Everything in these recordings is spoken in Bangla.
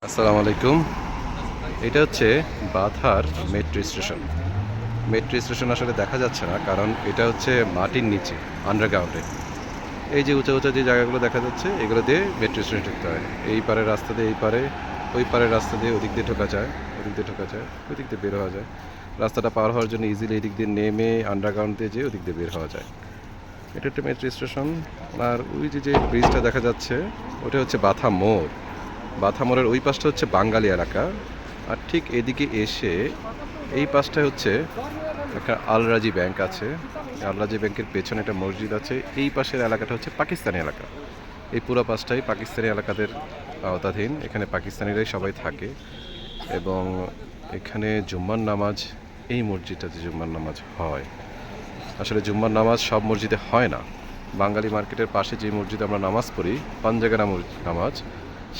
আসসালামু আলাইকুম। এটা হচ্ছে বাথার মেট্রো স্টেশন। মেট্রো স্টেশন আসলে দেখা যাচ্ছে না, কারণ এটা হচ্ছে মাটির নিচে, আন্ডারগ্রাউন্ডে। এই যে উঁচা উঁচা যে জায়গাগুলো দেখা যাচ্ছে, এগুলো দিয়ে মেট্রো স্টেশন ঢুকতে হয়। এই পারের রাস্তা দিয়ে এই পারে, ওই পারের রাস্তা দিয়ে ওদিক দিয়ে ঢোকা যায়, ওদিক দিয়ে ঢোকা যায়, ওই দিক দিয়ে বের হওয়া যায়। রাস্তাটা পার হওয়ার জন্য ইজিলি এই দিক দিয়ে নেমে আন্ডারগ্রাউন্ড দিয়ে যেয়ে ওদিক দিয়ে বের হওয়া যায়। এটা একটা মেট্রো স্টেশন। আর ওই যে যে ব্রিজটা দেখা যাচ্ছে, ওটা হচ্ছে বাথা মোড়। বাথা মোড়ের ওই পাশটা হচ্ছে বাঙালি এলাকা। আর ঠিক এদিকে এসে এই পাশটায় হচ্ছে একটা আলরাজি ব্যাংক আছে। আলরাজি ব্যাংকের পেছনে একটা মসজিদ আছে। এই পাশের এলাকাটা হচ্ছে পাকিস্তানি এলাকা। এই পুরো পাশটাই পাকিস্তানি এলাকাদের আওতাধীন। এখানে পাকিস্তানিরাই সবাই থাকে। এবং এখানে জুম্মার নামাজ, এই মসজিদটাতে জুম্মার নামাজ হয়। আসলে জুম্মার নামাজ সব মসজিদে হয় না। বাঙালি মার্কেটের পাশে যে মসজিদে আমরা নামাজ পড়ি, পাঞ্জাগানা নামাজ,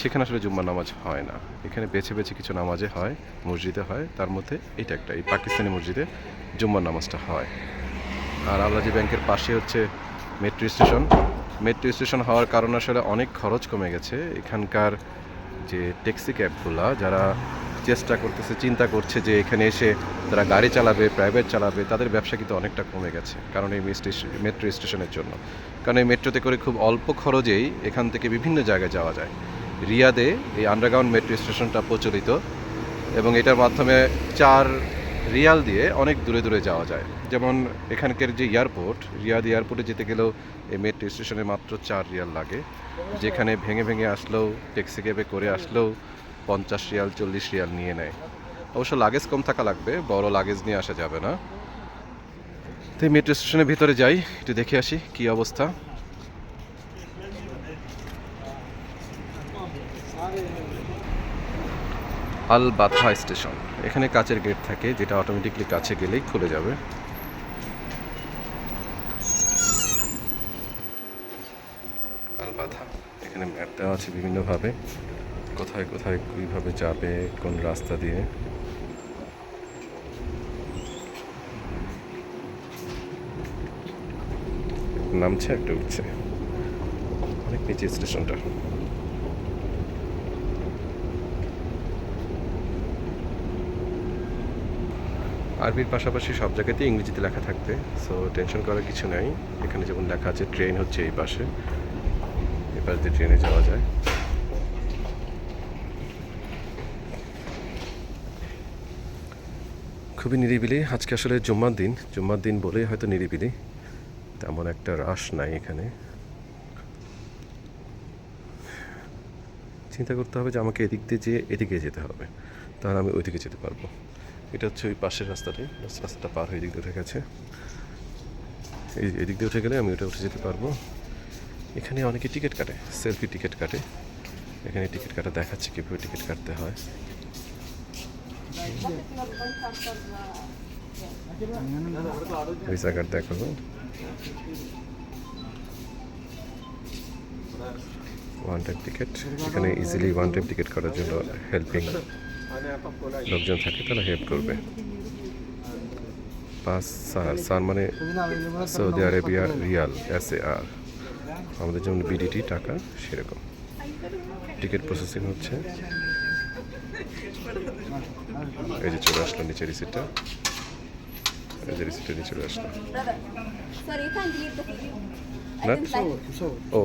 সেখানে আসলে জুম্মার নামাজ হয় না। এখানে বেছে বেছে কিছু নামাজে হয়, মসজিদে হয়। তার মধ্যে এটা একটা, এই পাকিস্তানি মসজিদে জুম্মার নামাজটা হয়। আর আল্লাজি ব্যাংকের পাশে হচ্ছে মেট্রো স্টেশন। মেট্রো স্টেশন হওয়ার কারণে আসলে অনেক খরচ কমে গেছে। এখানকার যে ট্যাক্সি ক্যাবগুলা, যারা চেষ্টা করতেছে, চিন্তা করছে যে এখানে এসে তারা গাড়ি চালাবে, প্রাইভেট চালাবে, তাদের ব্যবসা কিন্তু অনেকটা কমে গেছে, কারণ এই মেট্রো স্টেশনের জন্য। কারণ এই মেট্রোতে করে খুব অল্প খরচেই এখান থেকে বিভিন্ন জায়গায় যাওয়া যায়। রিয়াদে এই আন্ডারগ্রাউন্ড মেট্রো স্টেশনটা প্রচলিত, এবং এটার মাধ্যমে 4 রিয়াল দিয়ে অনেক দূরে দূরে যাওয়া যায়। যেমন এখানকার যে এয়ারপোর্ট, রিয়াদ এয়ারপোর্টে যেতে গেলেও এই মেট্রো স্টেশনে মাত্র 4 রিয়াল লাগে, যেখানে ভেঙে ভেঙে আসলেও, ট্যাক্সি ক্যাবে করে আসলেও 50 রিয়াল 40 রিয়াল নিয়ে নেয়। অবশ্য লাগেজ কম থাকা লাগবে, বড় লাগেজ নিয়ে আসা যাবে না। তো এই মেট্রো স্টেশনের ভিতরে যাই, একটু দেখে আসি কী অবস্থা। আল বাথা স্টেশন। এখানে কাচের গেট থাকে, যেটা অটোমেটিকলি কাছে গেলেই খুলে যাবে। আল বাথা, এখানে ম্যাপ দেওয়া আছে বিভিন্নভাবে, কোথায় কোথায় কীভাবে যাবে, কোন রাস্তা দিয়ে। নামছে একটা উঠছে, অনেক নিচে স্টেশনটা। আরবির পাশাপাশি সব জায়গাতেই ইংরেজিতে লেখা থাকবে, সো টেনশন করার কিছু নাই। এখানে যেমন লেখা আছে ট্রেন হচ্ছে এই পাশে, এই পাশ দিয়ে ট্রেনে যাওয়া যায়। খুবই নিরিবিলি। আজকে আসলে জুম্মার দিন, জুম্মার দিন বলেই হয়তো নিরিবিলি, তেমন একটা রাশ নাই এখানে। চিন্তা করতে হবে যে আমাকে এদিক দিয়ে যেয়ে এদিকে যেতে হবে, তাহলে আমি ওইদিকে যেতে পারবো। এটা হচ্ছে ওই পাশের রাস্তাটাই, রাস্তাটা পার হয়ে এদিক দিয়ে উঠে গেছে। এই এদিক দিয়ে উঠে গেলে আমি ওটা উঠে যেতে পারবো। এখানে অনেকে টিকিট কাটে, সেলফি টিকিট কাটে। এখানে টিকিট কাটা দেখাচ্ছে কীভাবে টিকিট কাটতে হয়। ভিসা কার্ড দেখাবো, ওয়ান টাইম টিকিট। এখানে ইজিলি ওয়ান টাইম টিকিট করার জন্য হেল্পিং লোকজন থাকে, তারা হেল্প করবে। পাঁচ সার মানে সৌদি আরবিয়া রিয়াল, SAR, আমাদের যেমন BDT টাকা, সেরকম। টিকিট প্রসেসিং হচ্ছে। এই যে চলে আসলো নিচে রিসিটটা, এই যে রিসিটটা নিচে চলে আসলো। ও,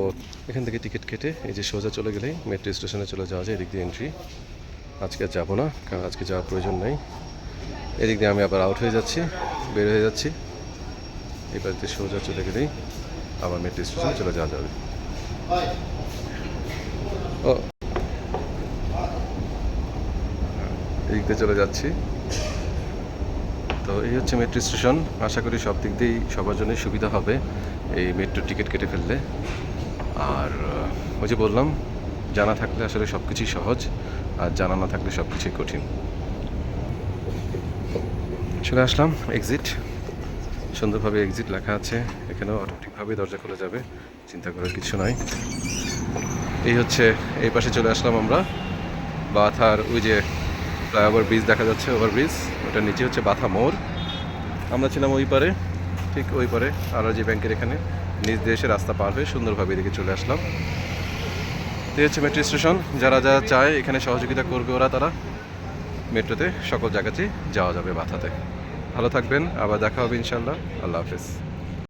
এখান থেকে টিকিট কেটে এই যে সোজা চলে গেলেই মেট্রো স্টেশনে চলে যাওয়া যায়। এদিক দিয়ে এন্ট্রি। আজকে আর যাবো না, কারণ আজকে যাওয়ার প্রয়োজন নেই। এদিক দিয়ে আমি আবার আউট হয়ে যাচ্ছি, বের হয়ে যাচ্ছি। এবার দিয়ে সোজা চলে গেলেই আবার মেট্রো স্টেশনে চলে যাওয়া যাবে। ও, এদিক দিয়ে চলে যাচ্ছি। তো এই হচ্ছে মেট্রো স্টেশন। আশা করি সব দিক দিয়েই সবার জন্যই সুবিধা হবে এই মেট্রো টিকিট কেটে ফেললে। আর ওই যে বললাম, জানা থাকলে আসলে সব কিছুই সহজ, আর জানা না থাকলে সব কিছুই কঠিন। চলে আসলাম এক্সিট। সুন্দরভাবে এক্সিট লেখা আছে, এখানেও অটোমেটিকভাবে দরজা খুলে যাবে, চিন্তা করার কিছু নয়। এই হচ্ছে, এই পাশে চলে আসলাম আমরা। বাথার ওই যে ফ্লাইওভার ব্রিজ দেখা যাচ্ছে, ওভারব্রিজ, ওটার নিচে হচ্ছে বাথা মোড়। আমরা ছিলাম ওই পারে, ঠিক ওই পারে আরজি ব্যাংকের এখানে। নিজ দিয়ে এসে রাস্তা পার হয়ে সুন্দরভাবে এদিকে চলে আসলাম। এই হচ্ছে মেট্রো স্টেশন। যারা যারা চায় এখানে সহযোগিতা করবে ওরা, তারা মেট্রোতে সকল জায়গাতেই যাওয়া যাবে বাথাতে। ভালো থাকবেন, আবার দেখা হবে ইনশাল্লাহ। আল্লাহ হাফেজ।